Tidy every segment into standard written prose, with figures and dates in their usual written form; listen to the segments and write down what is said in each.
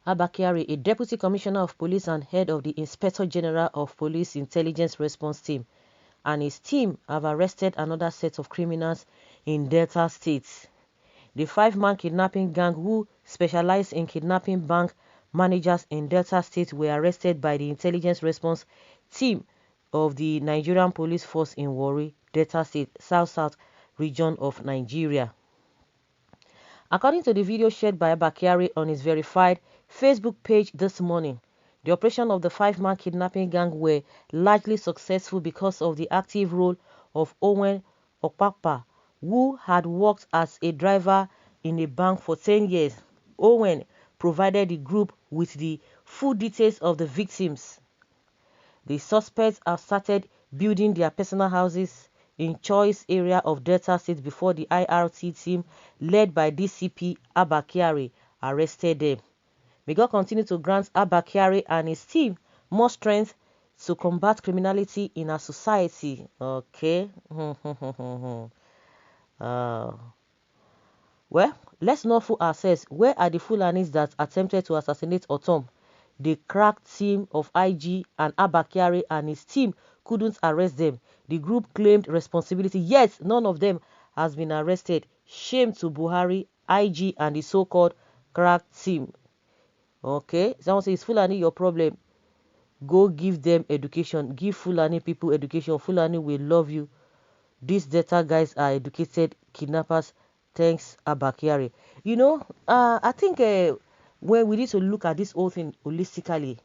Abba Kyari, a Deputy Commissioner of Police and head of the Inspector General of Police Intelligence Response Team, and his team have arrested another set of criminals in Delta State. The 5-man kidnapping gang who specialized in kidnapping bank managers in Delta State were arrested by the Intelligence Response Team of the Nigerian Police Force in Warri, Delta State, South region of Nigeria. According to the video shared by Abba Kyari on his verified Facebook page this morning, the operation of the 5-man kidnapping gang were largely successful because of the active role of Owen Okpakpa, who had worked as a driver in a bank for 10 years. Owen provided the group with the full details of the victims. The suspects have started building their personal houses in choice area of Delta State before the IRT team led by DCP Abba Kyari arrested them. May God continue to grant Abba Kyari and his team more strength to combat criminality in our society. Okay. Well, let's not fool ourselves. Where are the Fulanis that attempted to assassinate Otom? The crack team of IG and Abba Kyari and his team couldn't arrest them. The group claimed responsibility, yet none of them has been arrested. Shame to Buhari, IG and the so-called crack team. Okay, someone says, Fulani, your problem. Go give them education. Give Fulani people education. Fulani will love you. These Delta guys are educated kidnappers. Thanks, Abba Kyari. You know, I think when we need to look at this whole thing holistically,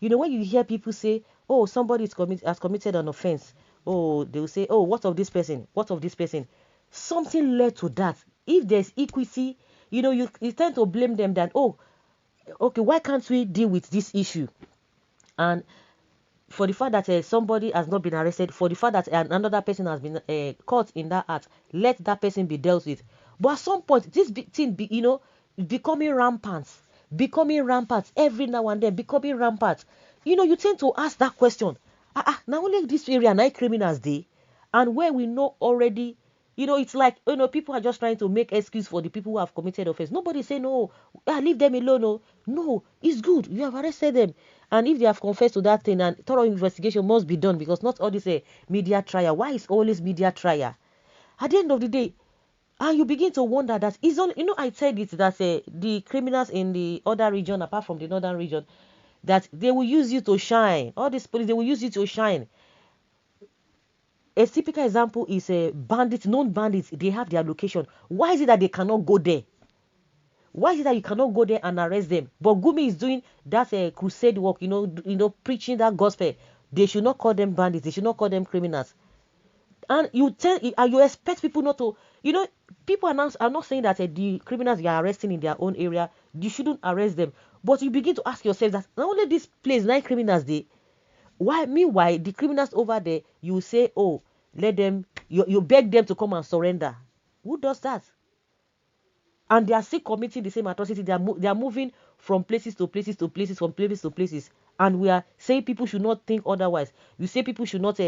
you know, when you hear people say, oh, somebody has committed an offense, oh, they will say, oh, what of this person? What of this person? Something led to that. If there's equity, you know, you tend to blame them that, oh, okay, why can't we deal with this issue? And for the fact that somebody has not been arrested, for the fact that another person has been caught in that act, let that person be dealt with. But at some point, this thing, you know, becoming rampant every now and then, becoming rampant. You know, you tend to ask that question. Now only this area, now criminals day, and where we know already. You know, it's like, you know, people are just trying to make excuse for the people who have committed offense. Nobody say, no, leave them alone. No, no, it's good. You have arrested them. And if they have confessed to that thing, and thorough investigation must be done, because not all this media trial. Why is always media trial? At the end of the day, and you begin to wonder that, is on, you know, I said it, that the criminals in the other region, apart from the northern region, that they will use you to shine. All these police, they will use you to shine. A typical example is bandits, known bandits. They have their location. Why is it that they cannot go there? Why is it that you cannot go there and arrest them? But Gumi is doing that crusade work, you know, preaching that gospel. They should not call them bandits. They should not call them criminals. And you expect people not to, you know, people are not saying that the criminals you are arresting in their own area, you shouldn't arrest them. But you begin to ask yourself that not only this place, 9 criminals they. Why? Meanwhile, the criminals over there, you say, oh, let them, you beg them to come and surrender. Who does that? And they are still committing the same atrocity. They are moving from places to places to places, from places to places. And we are saying people should not think otherwise. You say people should not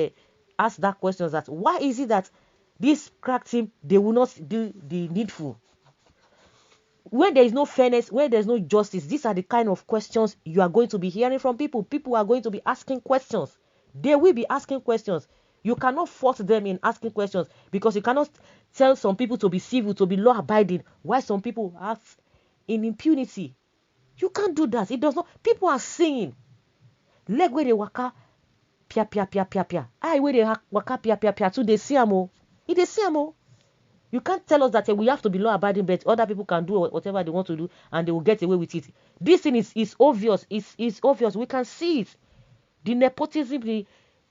ask that question, that why is it that this crack team, they will not do the needful? When there is no fairness, when there is no justice, these are the kind of questions you are going to be hearing from people. People are going to be asking questions. They will be asking questions. You cannot force them in asking questions, because you cannot tell some people to be civil, to be law-abiding, while some people act in impunity. You can't do that. It does not. People are saying, leg where they waka, pia pia pia pia pia. I where they waka pia pia pia. So they see amo. It is see amo. You can't tell us that we have to be law-abiding, but other people can do whatever they want to do and they will get away with it. This thing is obvious. It's obvious. We can see it. The nepotism,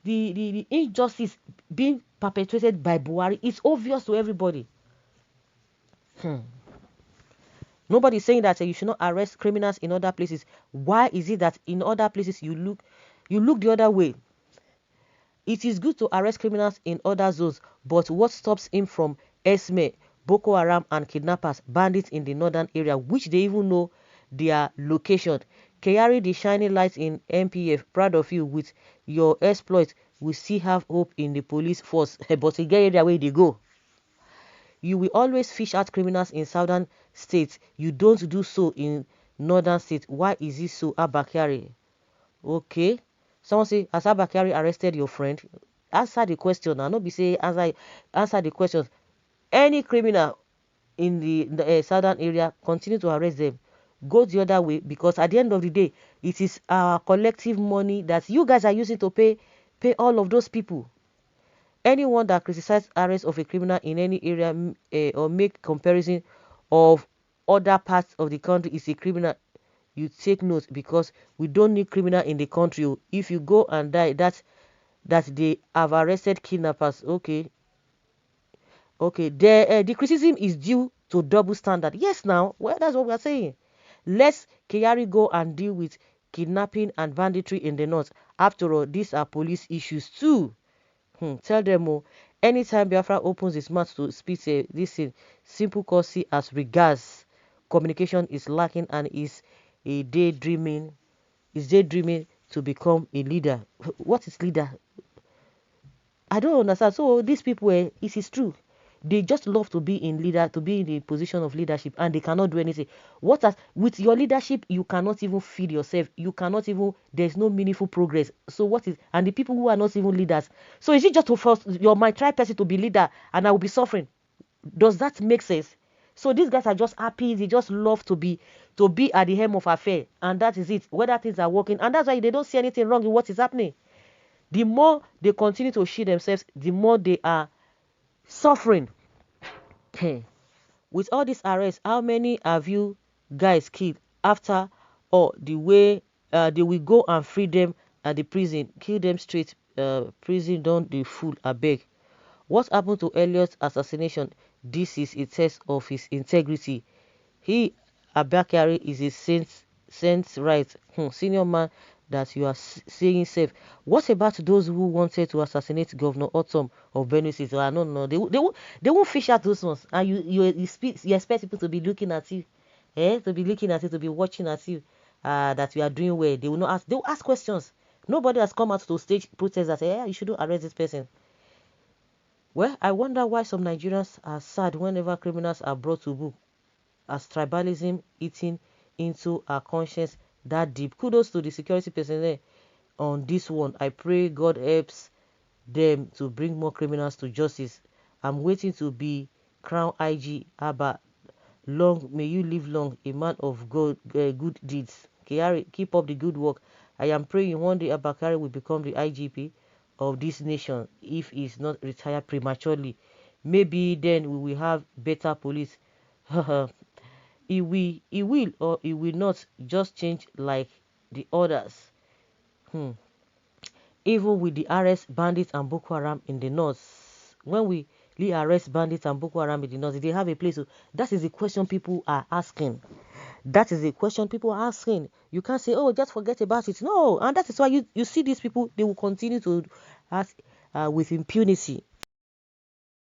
the injustice being perpetrated by Buhari is obvious to everybody. Nobody is saying that you should not arrest criminals in other places. Why is it that in other places you look the other way? It is good to arrest criminals in other zones, but what stops him from Esme, Boko Haram and kidnappers, bandits in the northern area, which they even know their location? Kyari, the shining light in MPF, proud of you with your exploit. We still have hope in the police force, but to get area where they go. You will always fish out criminals in southern states. You don't do so in northern state. Why is it so, Abba Kyari? Okay. Someone say, has Abba Kyari arrested your friend? Answer the question. Now, not be say answer the question. Any criminal in the southern area, continue to arrest them. Go the other way, because at the end of the day, it is our collective money that you guys are using to pay all of those people. Anyone that criticizes arrest of a criminal in any area or make comparison of other parts of the country is a criminal, you take note, because we don't need criminal in the country. If you go and die, that they have arrested kidnappers. Okay. The criticism is due to double standard. Yes, now, well, that's what we are saying. Let's Kyari go and deal with kidnapping and banditry in the north. After all, these are police issues too. Tell them, anytime Biafra opens his mouth to speak this in simple courtesy as regards communication is lacking and is daydreaming to become a leader. What is leader? I don't understand. So these people, it is true. They just love to be in the position of leadership, and they cannot do anything. With your leadership, you cannot even feed yourself. You cannot even, there's no meaningful progress. So what is, and the people who are not even leaders. So is it just to force my tribe person to be leader and I will be suffering? Does that make sense? So these guys are just happy. They just love to be at the helm of affair, and that is it. Whether things are working, and that's why they don't see anything wrong in what is happening. The more they continue to shield themselves, the more they are suffering. With all these arrests, how many have you guys killed? After all, the way they will go and free them at the prison, kill them straight. Prison don't the fool, I beg. What happened to Elliot's assassination? This is a test of his integrity. He, Abba Kyari, is a saint right. Senior man that you are saying safe. What about those who wanted to assassinate Governor Otom of Benue State? No, they won't fish out those ones, and you expect people to be looking at you, to be looking at you, to be watching at you, that you are doing well. They will not ask. They will ask questions. Nobody has come out to stage protest that say, you shouldn't arrest this person. Well, I wonder why some Nigerians are sad whenever criminals are brought to book, as tribalism eating into our conscience that deep. Kudos to the security personnel on this one. I pray God helps them to bring more criminals to justice. I'm waiting to be crown IG Abba. Long may you live long, a man of good deeds. Kyari, keep up the good work. I am praying one day Abba Kyari will become the IGP of this nation if he's not retired prematurely. Maybe then we will have better police. He will or he will not just change like the others. Even with the arrest bandits and Boko Haram in the north, when we arrest bandits and Boko Haram in the north, they have a place. That is the question people are asking. That is the question people are asking. You can't say, oh, just forget about it. No, and that is why you see these people, they will continue to ask with impunity.